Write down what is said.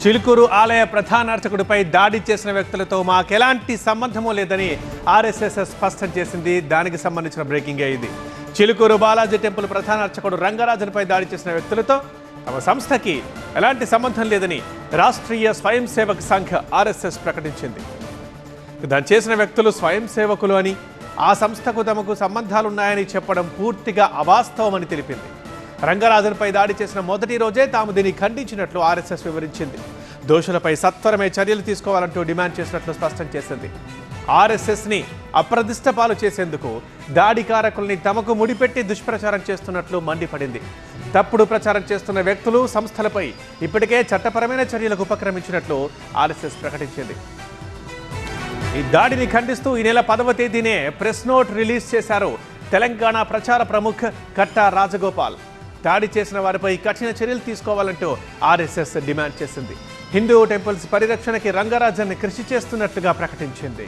చిలుకూరు ఆలయ ప్రధాన అర్చకుడిపై దాడి చేసిన వ్యక్తులతో మాకెలాంటి సంబంధమూ లేదని ఆర్ఎస్ఎస్ స్పష్టం చేసింది. దానికి సంబంధించిన బ్రేకింగ్ ఇది. చిలుకూరు బాలాజీ టెంపుల్ ప్రధాన అర్చకుడు రంగరాజన్పై దాడి చేసిన వ్యక్తులతో తమ సంస్థకి ఎలాంటి సంబంధం లేదని రాష్ట్రీయ స్వయం సేవక్ సంఘ్ ఆర్ఎస్ఎస్ ప్రకటించింది. దాడి చేసిన వ్యక్తులు స్వయం సేవకులు అని, ఆ సంస్థకు తమకు సంబంధాలున్నాయని చెప్పడం పూర్తిగా అవాస్తవమని తెలిపింది. రంగరాజన్పై దాడి చేసిన మొదటి రోజే తాము దీన్ని ఖండించినట్లు ఆర్ఎస్ఎస్ వివరించింది. దోషులపై సత్వరమే చర్యలు తీసుకోవాలంటూ డిమాండ్ చేసినట్లు స్పష్టం చేసింది. ఆర్ఎస్ఎస్ని అప్రదిష్ట పాలు చేసేందుకు దాడికారకుల్ని తమకు ముడిపెట్టి దుష్ప్రచారం చేస్తున్నట్లు మండిపడింది. తప్పుడు ప్రచారం చేస్తున్న వ్యక్తులు, సంస్థలపై ఇప్పటికే చట్టపరమైన చర్యలకు ఉపక్రమించినట్లు ఆర్ఎస్ఎస్ ప్రకటించింది. ఈ దాడిని ఖండిస్తూ ఈ నెల 10వ తేదీనే ప్రెస్ నోట్ రిలీజ్ చేశారు తెలంగాణ ప్రచార ప్రముఖ్ కట్టా రాజగోపాల్. దాడి చేసిన వారిపై కఠిన చర్యలు తీసుకోవాలంటూ ఆర్ఎస్ఎస్ డిమాండ్ చేసింది. హిందూ టెంపుల్స్ పరిరక్షణకి రంగరాజన్ కృషి చేస్తున్నట్లుగా ప్రకటించింది.